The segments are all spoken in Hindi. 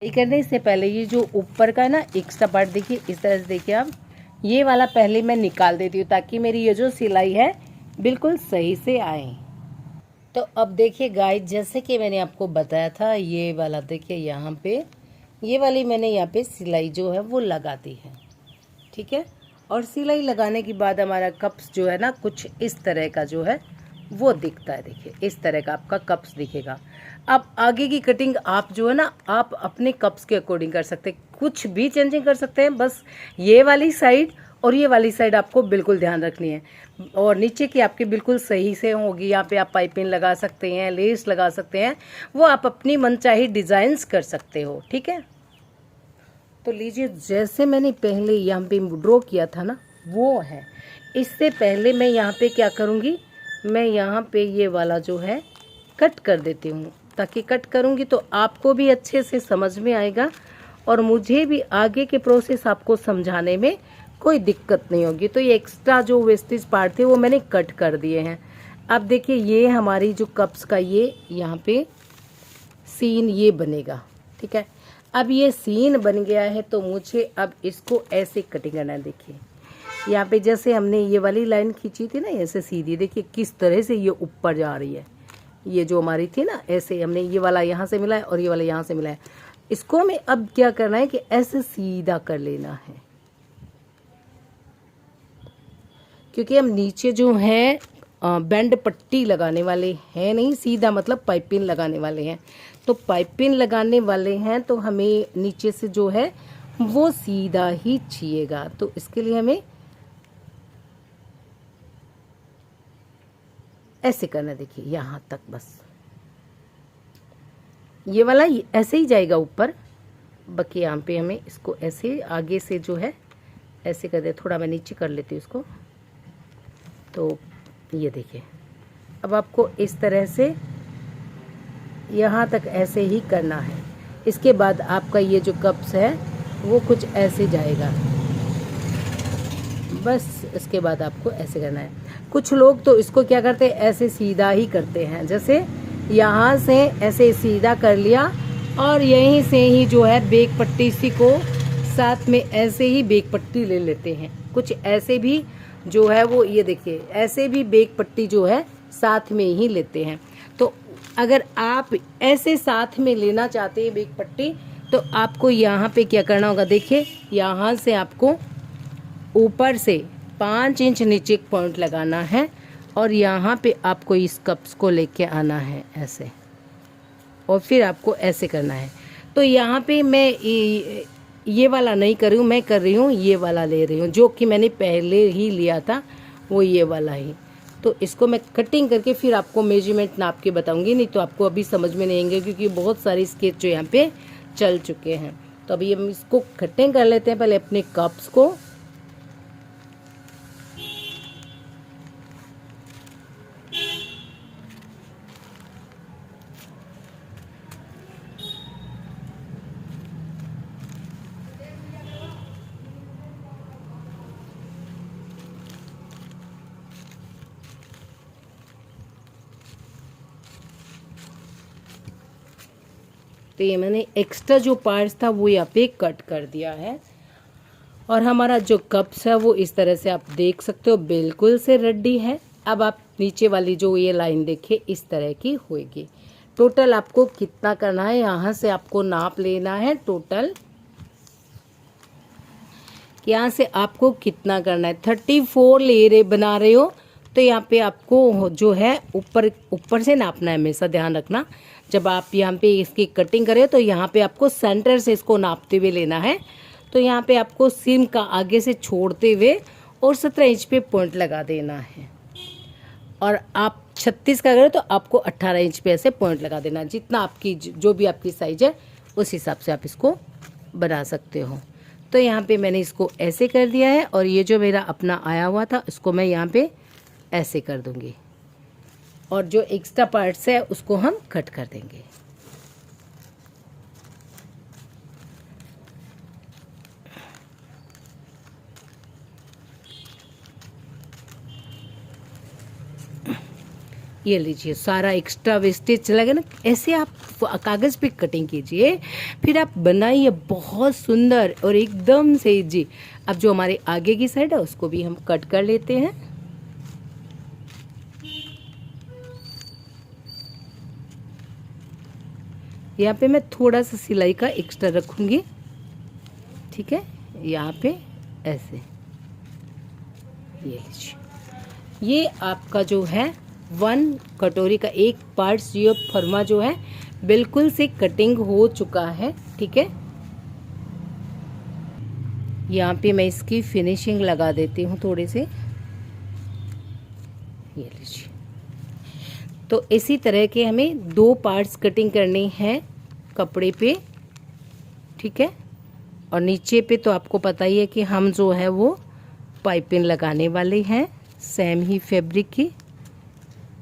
करने से पहले ये जो ऊपर का ना एक्स्ट्रा पार्ट देखिए, इस तरह से देखिए आप, ये वाला पहले मैं निकाल देती हूँ ताकि मेरी ये जो सिलाई है बिल्कुल सही से आए। तो अब देखिए गाइस, जैसे कि मैंने आपको बताया था, ये वाला देखिए यहाँ पे, ये वाली मैंने यहाँ पे सिलाई जो है वो लगा दी है, ठीक है। और सिलाई लगाने के बाद हमारा कप्स जो है ना कुछ इस तरह का जो है वो दिखता है। देखिए इस तरह का आपका कप्स दिखेगा। अब आगे की कटिंग आप जो है ना आप अपने कप्स के अकॉर्डिंग कर सकते हैं, कुछ भी चेंजिंग कर सकते हैं। बस ये वाली साइड और ये वाली साइड आपको बिल्कुल ध्यान रखनी है, और नीचे की आपकी बिल्कुल सही से होगी। यहाँ पे आप पाइपिंग लगा सकते हैं, लेस लगा सकते हैं, वो आप अपनी मनचाही डिज़ाइंस कर सकते हो, ठीक है। तो लीजिए, जैसे मैंने पहले यहाँ पे ड्रॉ किया था ना वो है। इससे पहले मैं यहाँ पे क्या करूँगी, मैं यहाँ पे ये वाला जो है कट कर देती हूँ, ताकि कट करूँगी तो आपको भी अच्छे से समझ में आएगा और मुझे भी आगे के प्रोसेस आपको समझाने में कोई दिक्कत नहीं होगी। तो ये एक्स्ट्रा जो वेस्टेज पार्ट थे वो मैंने कट कर दिए हैं। अब देखिए, ये हमारी जो कप्स का ये यहाँ पे सीन ये बनेगा, ठीक है। अब ये सीन बन गया है तो मुझे अब इसको ऐसे कटिंग करना है। देखिए यहाँ पे जैसे हमने ये वाली लाइन खींची थी ना ऐसे सीधी, देखिए किस तरह से ये ऊपर जा रही है। ये जो हमारी थी ना, ऐसे हमने ये वाला यहाँ से मिला है और ये वाला यहाँ से मिला है। इसको हमें अब क्या करना है कि ऐसे सीधा कर लेना है, क्योंकि हम नीचे जो है बैंड पट्टी लगाने वाले हैं नहीं, सीधा मतलब पाइपिंग लगाने वाले हैं। तो पाइपिंग लगाने वाले हैं तो हमें नीचे से जो है वो सीधा ही चाहिएगा। तो इसके लिए हमें ऐसे करना। देखिए यहाँ तक, बस ये वाला ऐसे ही जाएगा ऊपर, बाकी यहाँ पे हमें इसको ऐसे आगे से जो है ऐसे कर दे। थोड़ा मैं नीचे कर लेती हूँ इसको। तो ये देखिए, अब आपको इस तरह से यहाँ तक ऐसे ही करना है। इसके बाद आपका ये जो कप्स है वो कुछ ऐसे जाएगा, बस इसके बाद आपको ऐसे करना है। कुछ लोग तो इसको क्या करते हैं, ऐसे सीधा ही करते हैं, जैसे यहाँ से ऐसे सीधा कर लिया और यहीं से ही जो है बेक पट्टी इसी को साथ में ऐसे ही बेक पट्टी ले लेते हैं। कुछ ऐसे भी जो है वो, ये देखिए ऐसे भी बेक पट्टी जो है साथ में ही लेते हैं। तो अगर आप ऐसे साथ में लेना चाहते हैं बेक पट्टी, तो आपको यहाँ पे क्या करना होगा। देखिए यहाँ से आपको ऊपर से 5 इंच नीचे एक पॉइंट लगाना है और यहाँ पे आपको इस कप्स को लेके आना है ऐसे, और फिर आपको ऐसे करना है। तो यहाँ पे मैं ये वाला नहीं कर रही हूँ, मैं कर रही हूँ ये वाला ले रही हूँ, जो कि मैंने पहले ही लिया था वो ये वाला ही। तो इसको मैं कटिंग करके फिर आपको मेजरमेंट नाप के बताऊंगी, नहीं तो आपको अभी समझ में नहीं आएंगे, क्योंकि बहुत सारे स्केच जो यहाँ पे चल चुके हैं। तो अभी हम इसको कटिंग कर लेते हैं पहले अपने कप्स को। तो ये मैंने एक्स्ट्रा जो पार्ट्स था वो यहाँ पे कट कर दिया है, और हमारा जो कप्स है वो इस तरह से आप देख सकते हो बिल्कुल से रेडी है। अब आप नीचे वाली जो ये लाइन देखिए इस तरह की होगी। टोटल आपको कितना करना है, यहाँ से आपको नाप लेना है टोटल, यहाँ से आपको कितना करना है। 34 ले बना रहे हो तो यहाँ पे आपको जो है ऊपर से नापना है। हमेशा ध्यान रखना, जब आप यहाँ पे इसकी कटिंग करें तो यहाँ पे आपको सेंटर से इसको नापते हुए लेना है। तो यहाँ पे आपको सीम का आगे से छोड़ते हुए और 17 इंच पे पॉइंट लगा देना है, और आप 36 का करें तो आपको 18 इंच पे ऐसे पॉइंट लगा देना। जितना आपकी जो भी आपकी साइज है उस हिसाब से आप इसको बना सकते हो। तो यहाँ पे मैंने इसको ऐसे कर दिया है, और ये जो मेरा अपना आया हुआ था इसको मैं यहाँ पे ऐसे कर दूंगी, और जो एक्स्ट्रा पार्ट्स है उसको हम कट कर देंगे। ये लीजिए, सारा एक्स्ट्रा वेस्टेज चला गया ना, ऐसे आप कागज़ पे कटिंग कीजिए, फिर आप बनाइए बहुत सुंदर और एकदम से जी। अब जो हमारे आगे की साइड है उसको भी हम कट कर लेते हैं। यहाँ पे मैं थोड़ा सा सिलाई का एक्स्ट्रा रखूँगी, ठीक है। यहाँ पे ऐसे ये लीजिए, ये आपका जो है 1 कटोरी का 1 पार्ट ये फरमा जो है बिल्कुल से कटिंग हो चुका है, ठीक है। यहाँ पे मैं इसकी फिनिशिंग लगा देती हूँ थोड़े से, ये लीजिए। तो इसी तरह के हमें 2 पार्ट्स कटिंग करने हैं कपड़े पे, ठीक है। और नीचे पे तो आपको पता ही है कि हम जो है वो पाइपिंग लगाने वाले हैं सेम ही फैब्रिक की।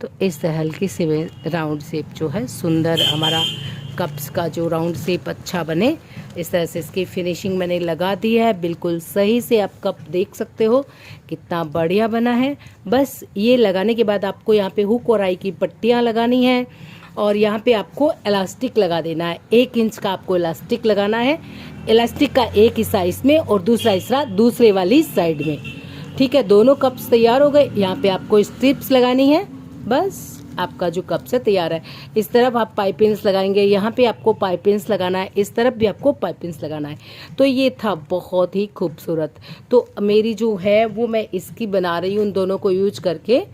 तो इस तरह हल्की से राउंड शेप जो है सुंदर हमारा कप्स का जो राउंड शेप अच्छा बने, इस तरह से इसकी फिनिशिंग मैंने लगा दी है। बिल्कुल सही से आप कप देख सकते हो कितना बढ़िया बना है। बस ये लगाने के बाद आपको यहाँ पे हुक और आई की पट्टियाँ लगानी है और यहाँ पे आपको इलास्टिक लगा देना है। 1 इंच का आपको इलास्टिक लगाना है। इलास्टिक का एक हिस्सा इसमें और दूसरा हिस्सा दूसरे वाली साइड में, ठीक है। दोनों कप्स तैयार हो गए। यहाँ पे आपको स्ट्रिप्स लगानी है, बस आपका जो कप से तैयार है। इस तरफ आप पाइपिंग्स लगाएंगे, यहाँ पे आपको पाइपिंग्स लगाना है, इस तरफ भी आपको पाइपिंग्स लगाना है। तो ये था बहुत ही खूबसूरत। तो मेरी जो है वो मैं इसकी बना रही हूँ उन दोनों को यूज करके।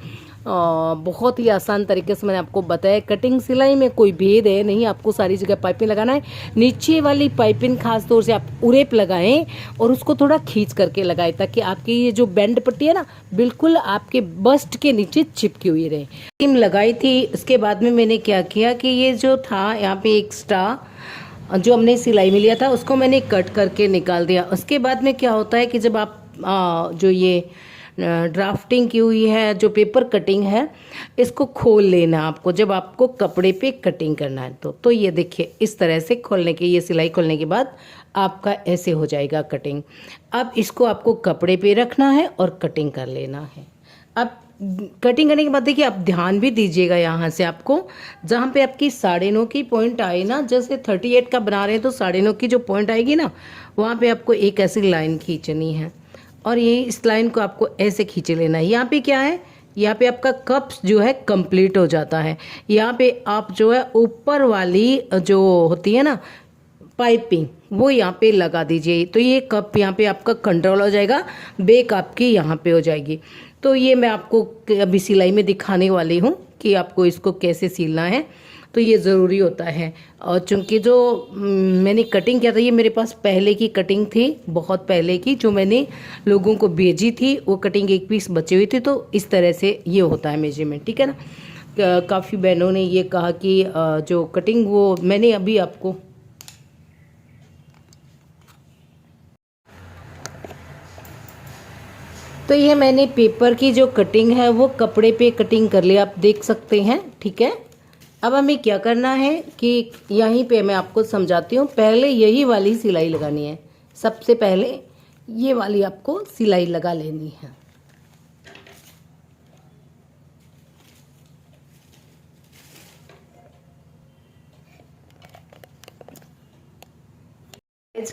बहुत ही आसान तरीके से मैंने आपको बताया। कटिंग सिलाई में कोई भेद है नहीं, आपको सारी जगह पाइपिंग लगाना है। नीचे वाली पाइपिंग खास तौर से आप उरेप लगाएं और उसको थोड़ा खींच करके लगाएं ताकि आपकी ये जो बैंड पट्टी है ना बिल्कुल आपके बस्ट के नीचे चिपकी हुई रहे। टीम लगाई थी, उसके बाद में मैंने क्या किया कि ये जो था यहाँ पे एक्स्ट्रा जो हमने सिलाई में लिया था उसको मैंने कट करके निकाल दिया। उसके बाद में क्या होता है कि जब आप जो ये ड्राफ्टिंग की हुई है जो पेपर कटिंग है इसको खोल लेना आपको, जब आपको कपड़े पे कटिंग करना है तो ये देखिए इस तरह से खोलने के, ये सिलाई खोलने के बाद आपका ऐसे हो जाएगा कटिंग। अब इसको आपको कपड़े पे रखना है और कटिंग कर लेना है। अब कटिंग करने के बाद देखिए आप ध्यान भी दीजिएगा, यहाँ से आपको जहाँ पे आपकी 9.5 की पॉइंट आए ना, जैसे 38 का बना रहे हैं तो 9.5 की जो पॉइंट आएगी ना वहाँ पे आपको एक ऐसी लाइन खींचनी है और ये इस लाइन को आपको ऐसे खींच लेना है। यहाँ पे क्या है, यहाँ पे आपका कप्स जो है कंप्लीट हो जाता है। यहाँ पे आप जो है ऊपर वाली जो होती है ना पाइपिंग वो यहाँ पे लगा दीजिए। तो ये कप यहाँ पे आपका कंट्रोल हो जाएगा, बेक आपकी यहाँ पे हो जाएगी। तो ये मैं आपको अभी सिलाई में दिखाने वाली हूँ कि आपको इसको कैसे सिलना है। तो ये ज़रूरी होता है। और चूँकि जो मैंने कटिंग किया था ये मेरे पास पहले की कटिंग थी, बहुत पहले की, जो मैंने लोगों को भेजी थी। वो कटिंग 1 पीस बची हुई थी। तो इस तरह से ये होता है मेजरमेंट, ठीक है ना। काफ़ी बहनों ने ये कहा कि जो कटिंग वो मैंने अभी आपको तो ये मैंने पेपर की जो कटिंग है वो कपड़े पे कटिंग कर लिया, आप देख सकते हैं, ठीक है। अब हमें क्या करना है कि यहीं पे मैं आपको समझाती हूँ। पहले यही वाली सिलाई लगानी है, सबसे पहले ये वाली आपको सिलाई लगा लेनी है।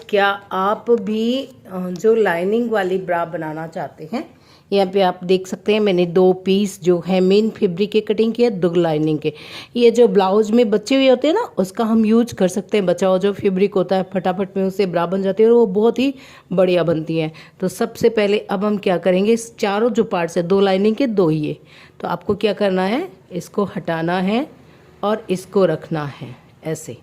क्या आप भी जो लाइनिंग वाली ब्रा बनाना चाहते हैं, यहाँ पे आप देख सकते हैं मैंने 2 पीस जो है मेन फैब्रिक के कटिंग किया, 2 लाइनिंग के। ये जो ब्लाउज में बचे हुए होते हैं ना उसका हम यूज कर सकते हैं। बचा हुआ जो फैब्रिक होता है फटाफट में उससे ब्रा बन जाती है और वो बहुत ही बढ़िया बनती है। तो सबसे पहले अब हम क्या करेंगे, चारों जो पार्ट्स है 2 लाइनिंग के 2 ये, तो आपको क्या करना है, इसको हटाना है और इसको रखना है ऐसे,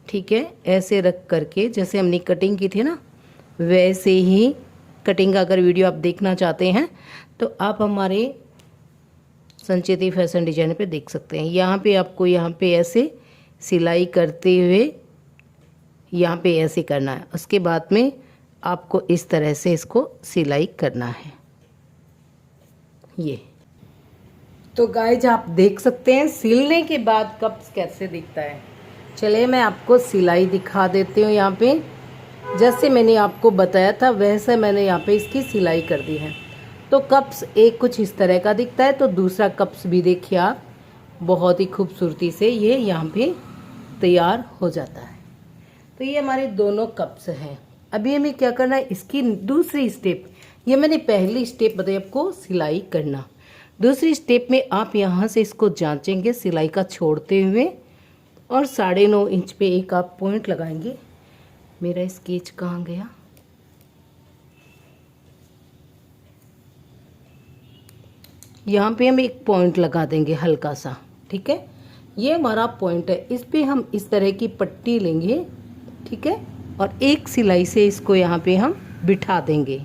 ठीक है। ऐसे रख करके जैसे हमने कटिंग की थी ना वैसे ही कटिंग का अगर वीडियो आप देखना चाहते हैं तो आप हमारे संचेती फैशन डिजाइन पे देख सकते हैं। यहाँ पे आपको यहाँ पे ऐसे सिलाई करते हुए यहाँ पे ऐसे करना है। उसके बाद में आपको इस तरह से इसको सिलाई करना है। ये तो गाइज आप देख सकते हैं सिलने के बाद कप्स कैसे दिखता है। चलिए मैं आपको सिलाई दिखा देती हूँ। यहाँ पे जैसे मैंने आपको बताया था वैसे मैंने यहाँ पे इसकी सिलाई कर दी है। तो कप्स एक कुछ इस तरह का दिखता है, तो दूसरा कप्स भी देखिए आप बहुत ही खूबसूरती से ये यहाँ पे तैयार हो जाता है। तो ये हमारे दोनों कप्स हैं। अभी हमें क्या करना है, इसकी दूसरी स्टेप, ये मैंने पहली स्टेप बताई आपको सिलाई करना। दूसरी स्टेप में आप यहाँ से इसको जांचेंगे सिलाई का छोड़ते हुए और 9.5 इंच पे एक आप पॉइंट लगाएंगे। मेरा स्केच कहाँ गया? यहाँ पे हम एक पॉइंट लगा देंगे हल्का सा, ठीक है। ये हमारा पॉइंट है, इस पे हम इस तरह की पट्टी लेंगे, ठीक है, और एक सिलाई से इसको यहाँ पे हम बिठा देंगे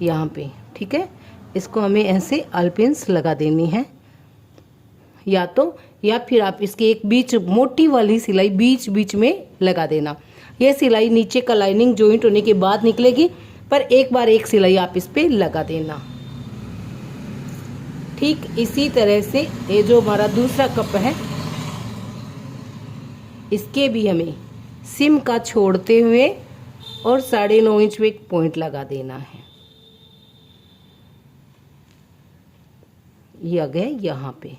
यहाँ पे, ठीक है। इसको हमें ऐसे अल्पिन्स लगा देनी है, या फिर आप इसके एक बीच मोटी वाली सिलाई बीच बीच में लगा देना। ये सिलाई नीचे का लाइनिंग जॉइंट होने के बाद निकलेगी, पर एक बार एक सिलाई आप इस पे लगा देना। ठीक इसी तरह से ये जो हमारा दूसरा कप है, इसके भी हमें सिम का छोड़ते हुए और 9.5 इंच में एक पॉइंट लगा देना है। ये आ गए, यहाँ पे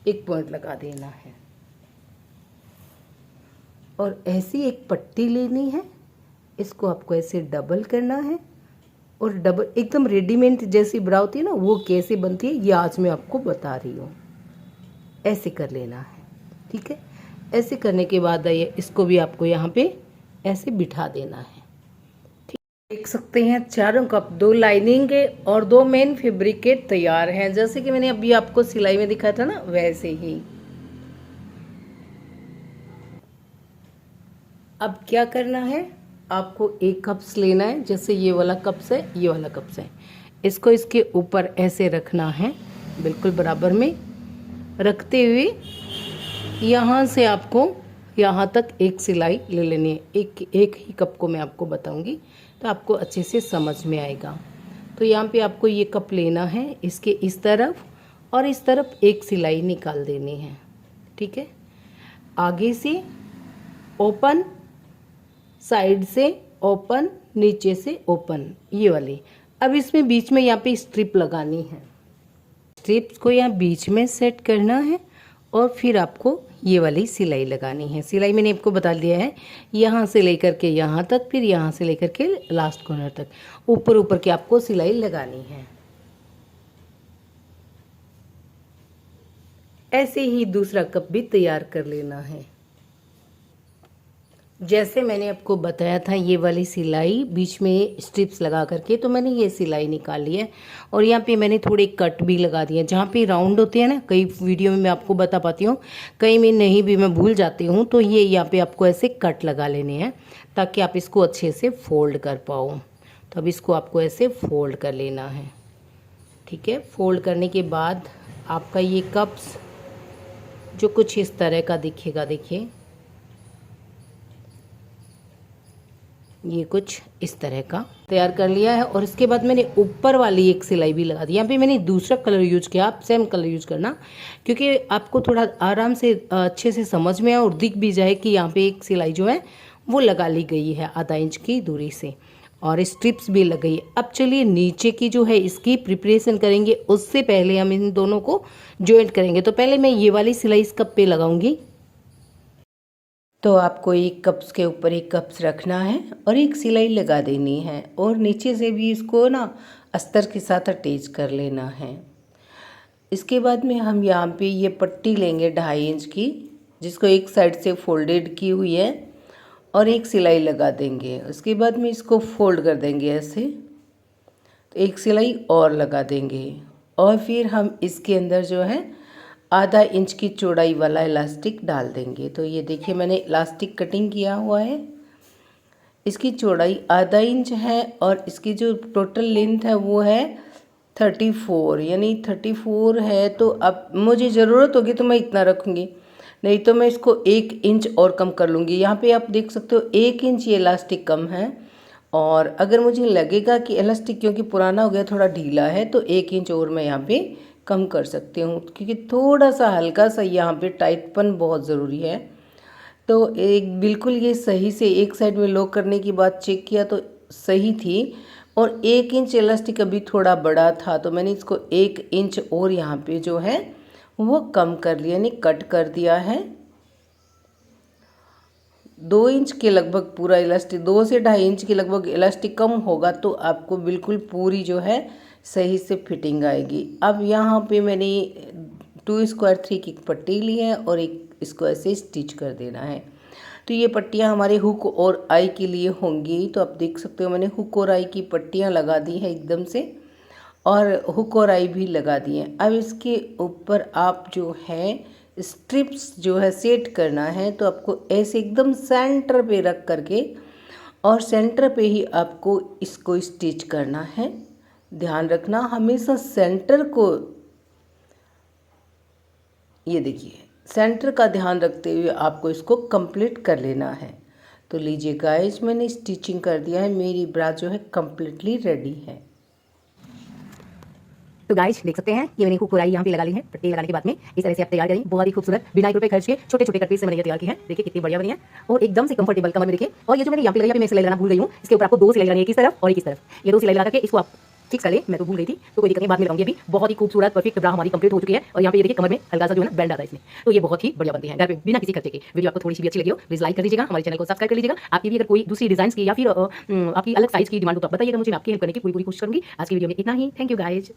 एक पॉइंट लगा देना है और ऐसी एक पट्टी लेनी है, इसको आपको ऐसे डबल करना है और डबल एकदम रेडीमेड जैसी ब्रा होती है ना, वो कैसे बनती है ये आज मैं आपको बता रही हूँ। ऐसे कर लेना है, ठीक है। ऐसे करने के बाद आइए इसको भी आपको यहाँ पे ऐसे बिठा देना है, ठीक। देख सकते हैं चारों कप 2 लाइनिंग के और 2 मेन फैब्रिक के तैयार हैं, जैसे कि मैंने अभी आपको सिलाई में दिखाया था ना, वैसे ही। अब क्या करना है, आपको एक कप्स लेना है, जैसे ये वाला कप्स है, ये वाला कप्स है, इसको इसके ऊपर ऐसे रखना है, बिल्कुल बराबर में रखते हुए यहाँ से आपको यहाँ तक एक सिलाई ले लेनी है। एक ही कप को मैं आपको बताऊंगी तो आपको अच्छे से समझ में आएगा। तो यहाँ पे आपको ये कप लेना है, इसके इस तरफ और इस तरफ एक सिलाई निकाल देनी है, ठीक है। आगे से ओपन, साइड से ओपन, नीचे से ओपन, ये वाली। अब इसमें बीच में यहाँ पे स्ट्रिप लगानी है, स्ट्रिप्स को यहाँ बीच में सेट करना है और फिर आपको ये वाली सिलाई लगानी है। सिलाई मैंने आपको बता दिया है, यहाँ से लेकर के यहाँ तक, फिर यहाँ से लेकर के लास्ट कॉर्नर तक ऊपर ऊपर की आपको सिलाई लगानी है। ऐसे ही दूसरा कप भी तैयार कर लेना है। जैसे मैंने आपको बताया था ये वाली सिलाई बीच में स्ट्रिप्स लगा करके, तो मैंने ये सिलाई निकाल ली है और यहाँ पे मैंने थोड़े कट भी लगा दिए। जहाँ पे राउंड होते हैं ना, कई वीडियो में मैं आपको बता पाती हूँ, कई में नहीं भी मैं भूल जाती हूँ, तो ये यहाँ पे आपको ऐसे कट लगा लेने हैं ताकि आप इसको अच्छे से फोल्ड कर पाओ। तो अब इसको आपको ऐसे फोल्ड कर लेना है, ठीक है। फोल्ड करने के बाद आपका ये कप्स जो कुछ इस तरह का दिखेगा, देखिए ये कुछ इस तरह का तैयार कर लिया है। और इसके बाद मैंने ऊपर वाली एक सिलाई भी लगा दी। यहाँ पे मैंने दूसरा कलर यूज किया, आप सेम कलर यूज करना, क्योंकि आपको थोड़ा आराम से अच्छे से समझ में आए और दिख भी जाए कि यहाँ पे एक सिलाई जो है वो लगा ली गई है आधा इंच की दूरी से, और स्ट्रिप्स भी लग गई है। अब चलिए नीचे की जो है इसकी प्रिपरेशन करेंगे, उससे पहले हम इन दोनों को ज्वाइंट करेंगे। तो पहले मैं ये वाली सिलाई इस कप पे लगाऊंगी। तो आपको एक कप्स के ऊपर एक कप्स रखना है और एक सिलाई लगा देनी है और नीचे से भी इसको ना अस्तर के साथ अटैच कर लेना है। इसके बाद में हम यहाँ पे ये पट्टी लेंगे 2.5 इंच की, जिसको एक साइड से फोल्डेड की हुई है, और एक सिलाई लगा देंगे। उसके बाद में इसको फोल्ड कर देंगे ऐसे, तो एक सिलाई और लगा देंगे और फिर हम इसके अंदर जो है आधा इंच की चौड़ाई वाला इलास्टिक डाल देंगे। तो ये देखिए मैंने इलास्टिक कटिंग किया हुआ है, इसकी चौड़ाई आधा इंच है और इसकी जो टोटल लेंथ है वो है 34, यानी 34 है। तो अब मुझे ज़रूरत होगी तो मैं इतना रखूँगी, नहीं तो मैं इसको 1 इंच और कम कर लूँगी। यहाँ पे आप देख सकते हो 1 इंच ये इलास्टिक कम है, और अगर मुझे लगेगा कि इलास्टिक क्योंकि पुराना हो गया थोड़ा ढीला है तो 1 इंच और मैं यहाँ पे कम कर सकती हूँ, क्योंकि थोड़ा सा हल्का सा यहाँ पे टाइटपन बहुत ज़रूरी है। तो एक बिल्कुल ये सही से एक साइड में लॉक करने की बात चेक किया तो सही थी, और 1 इंच इलास्टिक अभी थोड़ा बड़ा था तो मैंने इसको 1 इंच और यहाँ पे जो है वो कम कर लिया, यानी कट कर दिया है। 2 इंच के लगभग पूरा इलास्टिक, 2 से 2.5 इंच के लगभग इलास्टिक कम होगा तो आपको बिल्कुल पूरी जो है सही से फिटिंग आएगी। अब यहाँ पे मैंने 2 स्क्वायर 3 की पट्टी ली है और एक इसको ऐसे स्टिच कर देना है। तो ये पट्टियाँ हमारे हुक और आई के लिए होंगी। तो आप देख सकते हो मैंने हुक और आई की पट्टियाँ लगा दी है एकदम से, और हुक और आई भी लगा दी हैं। अब इसके ऊपर आप जो है स्ट्रिप्स जो है सेट करना है, तो आपको ऐसे एकदम सेंटर पे रख करके और सेंटर पे ही आपको इसको स्टिच करना है। ध्यान रखना हमेशा सेंटर को, ये देखिए सेंटर का ध्यान रखते हुए आपको इसको कंप्लीट कर लेना है। तो लीजिए गाइस, मैंने स्टिचिंग कर दिया है, मेरी ब्रा जो है कम्प्लीटली रेडी है। तो गाइस देख सकते हैं ये मैंने हुक और आई यहाँ पे लगा ली है। पट्टी लगाने के बाद में इस तरह से आप तैयार करेंगे, बहुत ही खूबसूरत बिना 1 रुपए खर्च के छोटे छोटे कट पीस से मैंने ये तैयार की है। देखिए कितनी बढ़िया बनी है और एकदम से कंफर्टेबल कमर में देखिए। और ये जो मैंने यहाँ पे लगाई, मैं सिलाई लगाना भूल गई हूँ। इसके ऊपर आपको 2 सिलाई लगानी है, एक इस तरफ और एक इस तरफ। ये 2 सिलाई लगा करके इसको आप फिक्स कर ले, मैं तो भूल गई थी तो कोई दिक्कत नहीं, बाद में लगाऊंगी। अभी बहुत ही खूबसूरत परफेक्ट ब्रा हमारी कंप्लीट हो चुकी है। और यहाँ पे ये देखिए कमर में हल्का सा जो है ना बैंड आता है इसमें, तो ये बहुत ही बढ़िया बनती है घर पे बिना किसी खर्चे के। वीडियो आपको थोड़ी सी भी अच्छी लगी हो प्लीज लाइक कर दीजिएगा, हमारे चैनल को सब्सक्राइब कर लीजिएगा। आपकी भी अगर कोई दूसरी डिजाइन की या फिर आपकी अलग साइज की डिमांड हो तो आप बताइएगा मुझे, आपकी हेल्प करने की पूरी कोशिश करूंगी। आज की वीडियो में इतना ही। Thank you guys.